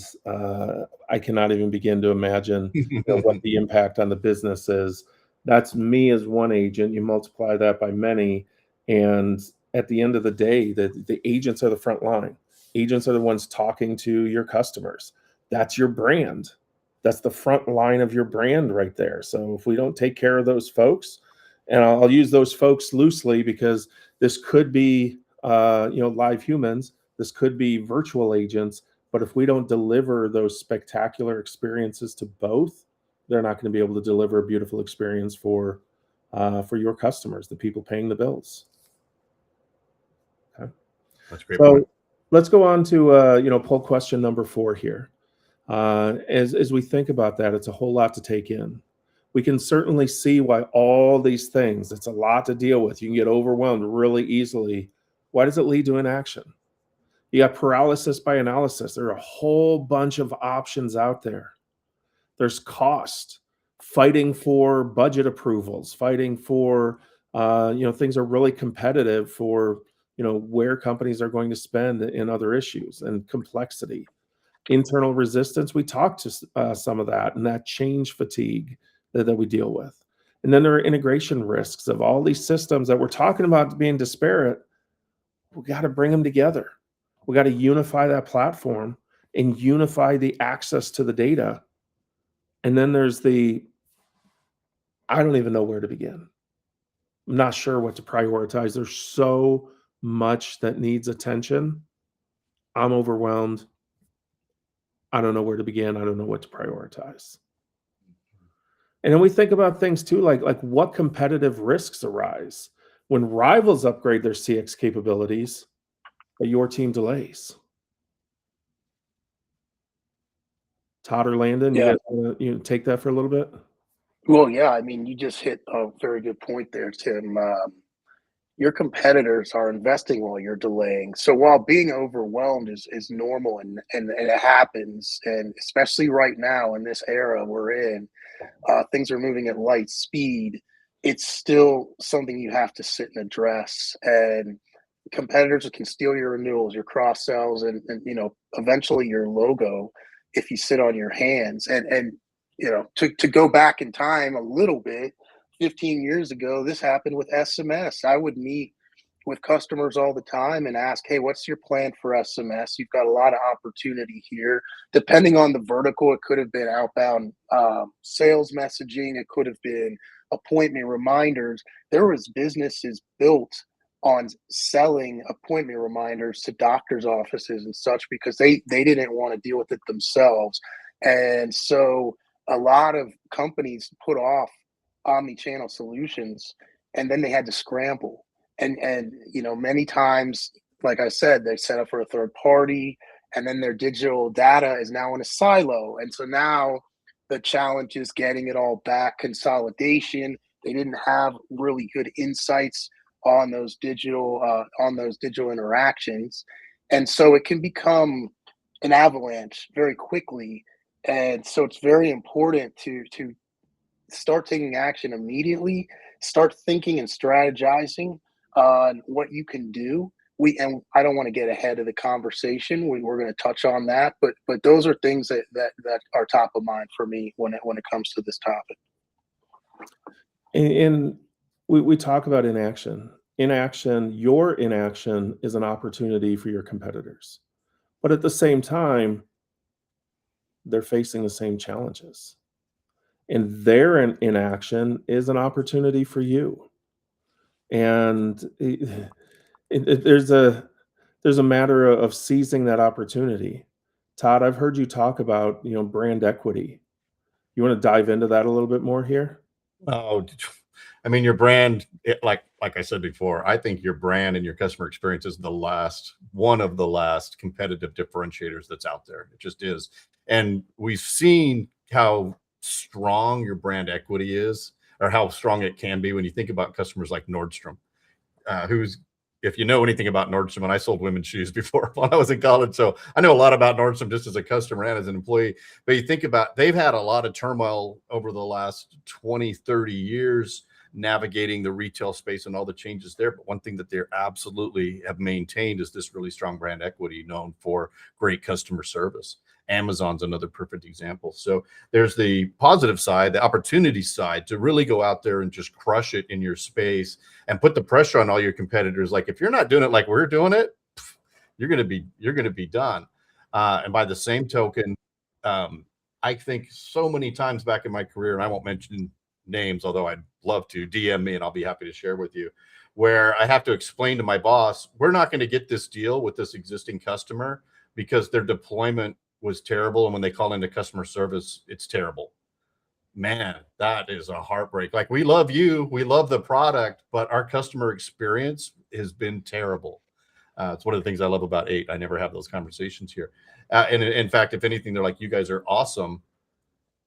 I cannot even begin to imagine what the impact on the business is. That's me as one agent. You multiply that by many, and at the end of the day, the agents are the front line. Agents are the ones talking to your customers. That's your brand. That's the front line of your brand right there. So if we don't take care of those folks, and I'll use those folks loosely because this could be live humans, this could be virtual agents, but if we don't deliver those spectacular experiences to both, they're not going to be able to deliver a beautiful experience for your customers, the people paying the bills. Okay. That's a great So point. let's go on to poll question number 4 here. As we think about that, it's a whole lot to take in. We can certainly see why all these things, it's a lot to deal with. You can get overwhelmed really easily. Why does it lead to inaction? You got paralysis by analysis. There are a whole bunch of options out there. There's cost, fighting for budget approvals, fighting for, things are really competitive for, where companies are going to spend in other issues, and complexity. Internal resistance, we talked to some of that, and that change fatigue that we deal with. And then there are integration risks of all these systems that we're talking about being disparate. We got to bring them together. We got to unify that platform and unify the access to the data. And then there's I don't even know where to begin. I'm not sure what to prioritize. There's so much that needs attention. I'm overwhelmed. I don't know where to begin. I don't know what to prioritize. And then we think about things too, like what competitive risks arise when rivals upgrade their CX capabilities, but your team delays. Todd or Landon, you Yeah. guys want to take that for a little bit? Well, yeah. I mean, you just hit a very good point there, Tim. Your competitors are investing while you're delaying. So while being overwhelmed is normal and it happens, and especially right now in this era we're in, things are moving at light speed. It's still something you have to sit and address. And competitors can steal your renewals, your cross sells, and eventually your logo if you sit on your hands. And to go back in time a little bit, 15 years ago, this happened with SMS. I would meet with customers all the time and ask, hey, what's your plan for SMS? You've got a lot of opportunity here. Depending on the vertical, it could have been outbound sales messaging. It could have been appointment reminders. There was businesses built on selling appointment reminders to doctors' offices and such because they didn't want to deal with it themselves. And so a lot of companies put off omni-channel solutions, and then they had to scramble. And many times, like I said, they set up for a third party, and then their digital data is now in a silo. And so now the challenge is getting it all back, consolidation. They didn't have really good insights on those digital interactions, and so it can become an avalanche very quickly. And so it's very important to start taking action immediately, start thinking and strategizing on what you can do. And I don't want to get ahead of the conversation. We're going to touch on that, but those are things that are top of mind for me when it comes to this topic. And we talk about inaction. Your inaction is an opportunity for your competitors. But at the same time, they're facing the same challenges. And their inaction is an opportunity for you. And there's a matter of seizing that opportunity. Todd, I've heard you talk about brand equity. You want to dive into that a little bit more here? Oh, I mean, your brand, like I said before, I think your brand and your customer experience is one of the last competitive differentiators that's out there. It just is. And we've seen how strong your brand equity is, or how strong it can be when you think about customers like Nordstrom, who's if you know anything about Nordstrom, and I sold women's shoes before when I was in college, so I know a lot about Nordstrom just as a customer and as an employee. But you think about, they've had a lot of turmoil over the last 20, 30 years navigating the retail space and all the changes there. But one thing that they're absolutely have maintained is this really strong brand equity, known for great customer service. Amazon's another perfect example. So there's the positive side, the opportunity side, to really go out there and just crush it in your space and put the pressure on all your competitors. Like, if you're not doing it like we're doing it, you're going to be done. And by the same token, I think so many times back in my career, and I won't mention names, although I'd love to, DM me and I'll be happy to share with you, where I have to explain to my boss, we're not going to get this deal with this existing customer because their deployment was terrible. And when they call into customer service, it's terrible. Man, that is a heartbreak. Like, we love you, we love the product, but our customer experience has been terrible. It's one of the things I love about 8. I never have those conversations here. And in fact, if anything, they're like, you guys are awesome.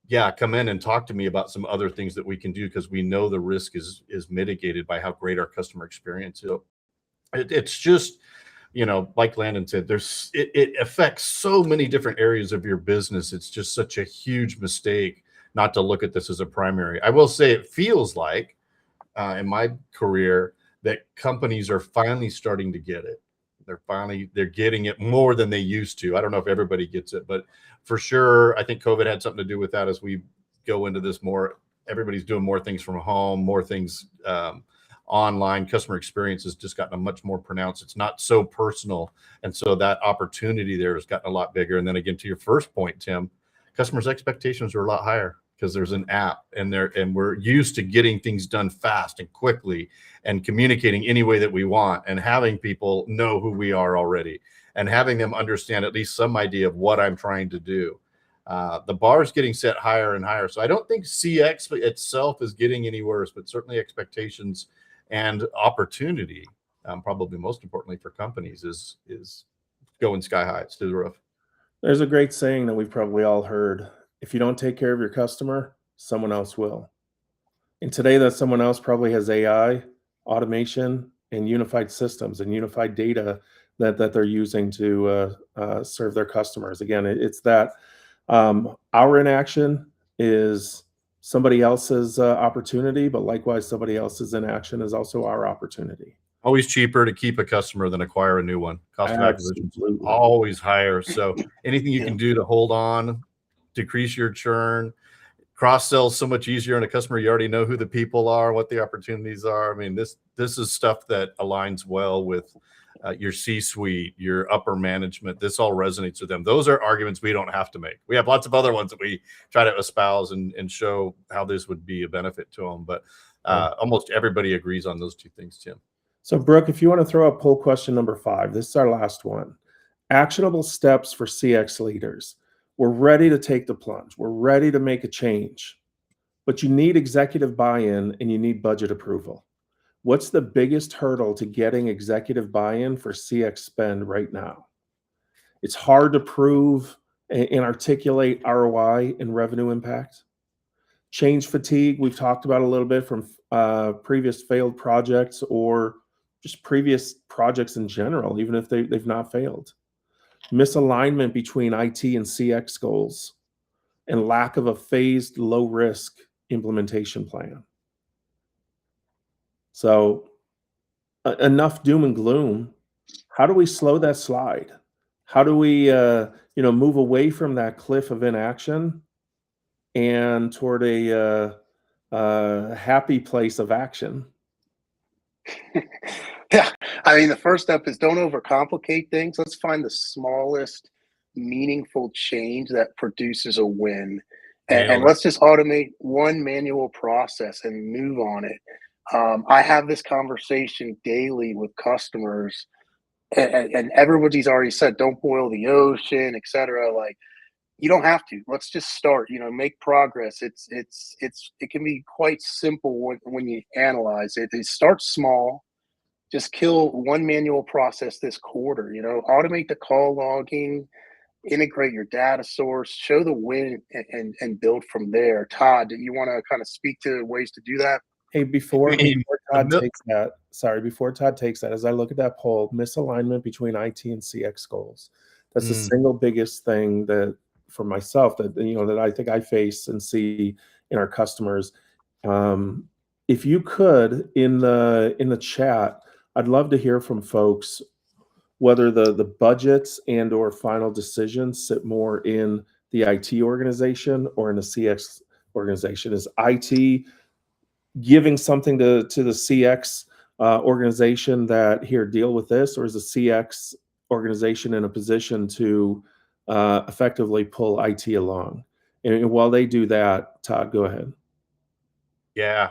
Yeah, come in and talk to me about some other things that we can do, because we know the risk is mitigated by how great our customer experience is. It's just, like Landon said, it affects so many different areas of your business. It's just such a huge mistake not to look at this as a primary. I will say it feels like in my career that companies are finally starting to get it. They're getting it more than they used to. I don't know if everybody gets it, but for sure, I think COVID had something to do with that. As we go into this more, everybody's doing more things from home, more things online. Customer experience has just gotten a much more pronounced. It's not so personal. And so that opportunity there has gotten a lot bigger. And then again, to your first point, Tim, customers' expectations are a lot higher because there's an app, and we're used to getting things done fast and quickly and communicating any way that we want, and having people know who we are already and having them understand at least some idea of what I'm trying to do. The bar is getting set higher and higher. So I don't think CX itself is getting any worse, but certainly expectations and opportunity, probably most importantly for companies, is going sky high. It's through the roof. There's a great saying that we've probably all heard: if you don't take care of your customer, someone else will. And today, that someone else probably has AI, automation, and unified systems and unified data that they're using to serve their customers. Again, it's that our inaction is somebody else's opportunity, but likewise, somebody else's inaction is also our opportunity. Always cheaper to keep a customer than acquire a new one. Cost of acquisition is always higher. So anything you can do to hold on, decrease your churn, cross-sell so much easier on a customer. You already know who the people are, what the opportunities are. I mean, this is stuff that aligns well with your C-suite, your upper management. This all resonates with them. Those are arguments we don't have to make. We have lots of other ones that we try to espouse and show how this would be a benefit to them. But almost everybody agrees on those two things, Tim. So, Brooke, if you want to throw up poll question number 5, this is our last one. Actionable steps for CX leaders. We're ready to take the plunge. We're ready to make a change, but you need executive buy-in and you need budget approval. What's the biggest hurdle to getting executive buy-in for CX spend right now? It's hard to prove and articulate ROI and revenue impact. Change fatigue, we've talked about a little bit from previous failed projects or just previous projects in general, even if they've not failed. Misalignment between IT and CX goals, and lack of a phased, low-risk implementation plan. So enough doom and gloom. How do we slow that slide? How do we move away from that cliff of inaction and toward a happy place of action? Yeah, I mean, the first step is don't overcomplicate things. Let's find the smallest meaningful change that produces a win. And let's just automate one manual process and move on it. I have this conversation daily with customers, and everybody's already said, don't boil the ocean, etc. Like, you don't have to. Let's just start. Make progress. It can be quite simple when you analyze it. It starts small. Just kill one manual process this quarter. Automate the call logging, integrate your data source, show the win, and build from there. Todd, do you want to kind of speak to ways to do that? Hey, before I mean, Todd takes that, before Todd takes that, as I look at that poll, misalignment between IT and CX goals. That's the single biggest thing that for myself that that I think I face and see in our customers. If you could in the chat, I'd love to hear from folks whether the budgets and or final decisions sit more in the IT organization or in the CX organization. Is IT giving something to the CX organization that here deal with this, or is the CX organization in a position to effectively pull IT along? And while they do that, Todd, go ahead. Yeah,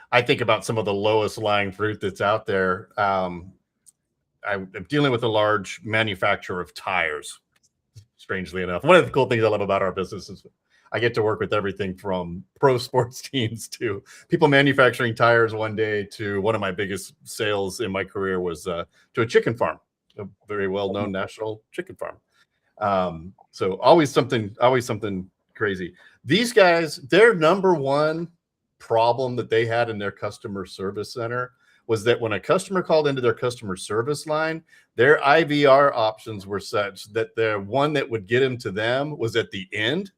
I think about some of the lowest lying fruit that's out there. I'm dealing with a large manufacturer of tires. Strangely enough, one of the cool things I love about our business is I get to work with everything from pro sports teams to people manufacturing tires one day to one of my biggest sales in my career was to a chicken farm, a very well-known national chicken farm. So always something crazy. These guys, their number one problem that they had in their customer service center was that when a customer called into their customer service line, their IVR options were such that the one that would get him to them was at the end.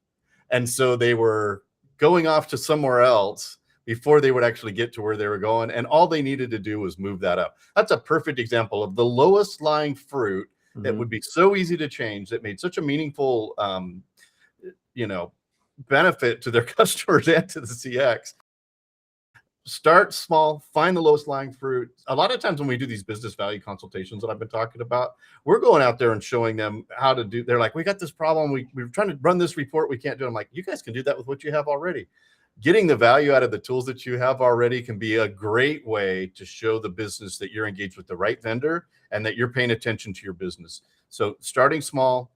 And so they were going off to somewhere else before they would actually get to where they were going. And all they needed to do was move that up. That's a perfect example of the lowest lying fruit that would be so easy to change, that made such a meaningful, benefit to their customers and to the CX. Start small, find the lowest lying fruit. A lot of times when we do these business value consultations that I've been talking about, we're going out there and showing them how to do. They're like, we got this problem. We're trying to run this report. We can't do it. I'm like, you guys can do that with what you have already. Getting the value out of the tools that you have already can be a great way to show the business that you're engaged with the right vendor and that you're paying attention to your business. So starting small,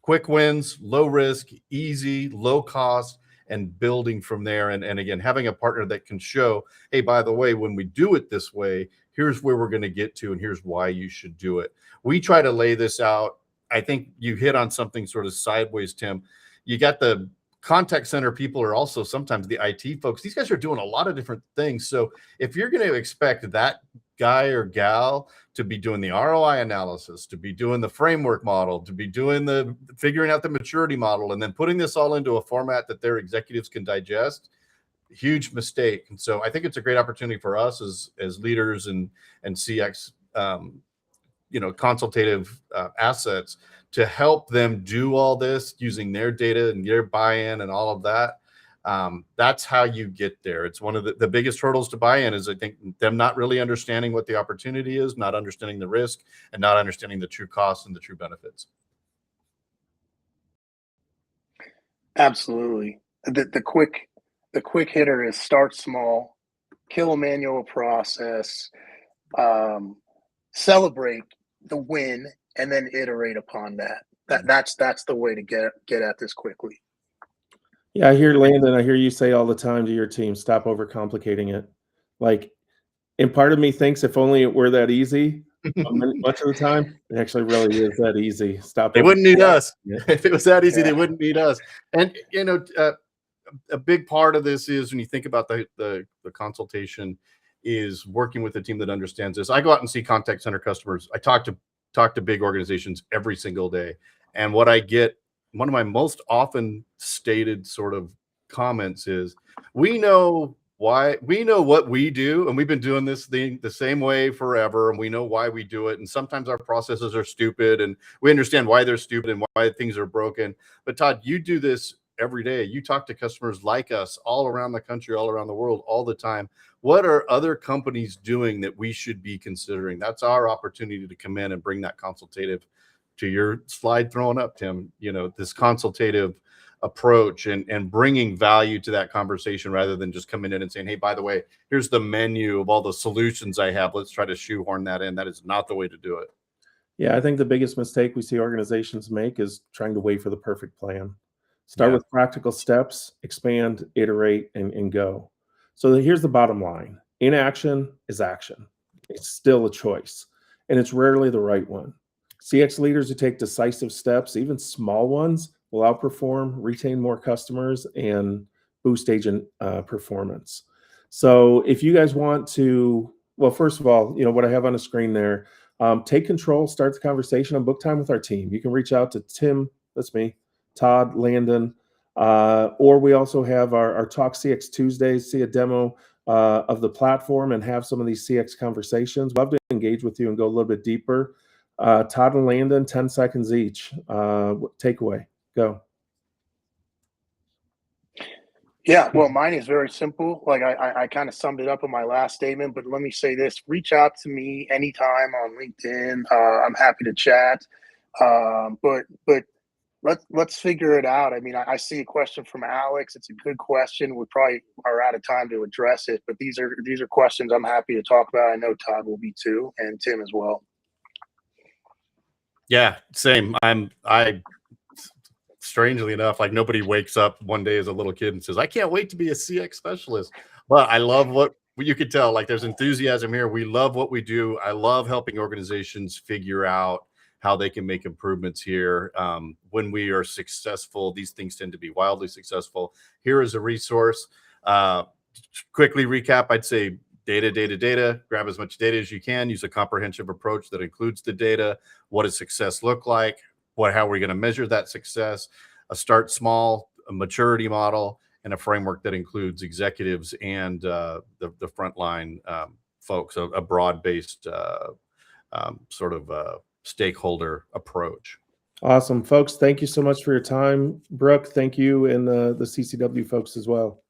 quick wins, low risk, easy, low cost, and building from there. And again, having a partner that can show, hey, by the way, when we do it this way, here's where we're going to get to, and here's why you should do it. We try to lay this out. I think you hit on something sort of sideways, Tim. You got the contact center people are also sometimes the IT folks. These guys are doing a lot of different things. So if you're going to expect that guy or gal to be doing the ROI analysis, to be doing the framework model, to be doing the figuring out the maturity model, and then putting this all into a format that their executives can digest, huge mistake. And so I think it's a great opportunity for us as leaders and CX, consultative assets to help them do all this using their data and their buy-in and all of that. That's how you get there. It's one of the biggest hurdles to buy-in is I think them not really understanding what the opportunity is, not understanding the risk, and not understanding the true costs and the true benefits. Absolutely. The quick hitter is start small, kill a manual process, celebrate the win, and then iterate upon that. That's the way to get at this quickly. Yeah, I hear Landon. I hear you say all the time to your team, stop overcomplicating it. Like, and part of me thinks if only it were that easy, much of the time, it actually really is that easy. Stop. They wouldn't need us. Yeah. If it was that easy, they wouldn't need us. And a big part of this is when you think about the consultation is working with a team that understands this. I go out and see contact center customers. I talk to big organizations every single day. And what I get, one of my most often stated sort of comments is, we know what we do, and we've been doing this thing the same way forever, and we know why we do it. And sometimes our processes are stupid, and we understand why they're stupid and why things are broken. But Todd, you do this every day. You talk to customers like us all around the country, all around the world, all the time. What are other companies doing that we should be considering? That's our opportunity to come in and bring that consultative, to your slide throwing up, Tim, this consultative approach and bringing value to that conversation rather than just coming in and saying, hey, by the way, here's the menu of all the solutions I have. Let's try to shoehorn that in. That is not the way to do it. Yeah, I think the biggest mistake we see organizations make is trying to wait for the perfect plan. Start with practical steps, expand, iterate, and go. So here's the bottom line. Inaction is action. It's still a choice, and it's rarely the right one. CX leaders who take decisive steps, even small ones, will outperform, retain more customers, and boost agent performance. So if you guys want to, well, first of all, what I have on the screen there, take control, start the conversation on book time with our team. You can reach out to Tim, that's me, Todd, Landon, or we also have our Talk CX Tuesdays, see a demo of the platform and have some of these CX conversations. Love to engage with you and go a little bit deeper. Todd and Landon, 10 seconds each. Takeaway, go. Yeah, well, mine is very simple. Like I kind of summed it up in my last statement, but let me say this: reach out to me anytime on LinkedIn. I'm happy to chat. But let's figure it out. I mean, I see a question from Alex. It's a good question. We probably are out of time to address it, but these are questions I'm happy to talk about. I know Todd will be too, and Tim as well. Yeah, same. I strangely enough, like nobody wakes up one day as a little kid and says, I can't wait to be a CX specialist. But I love what you could tell, like there's enthusiasm here. We love what we do. I love helping organizations figure out how they can make improvements here. When we are successful, these things tend to be wildly successful. Here is a resource. Quickly recap, I'd say data. Grab as much data as you can. Use a comprehensive approach that includes the data. What does success look like? How are we going to measure that success? A start small, a maturity model, and a framework that includes executives and the frontline folks, a broad-based sort of stakeholder approach. Awesome, folks. Thank you so much for your time. Brooke, thank you, and the CCW folks as well.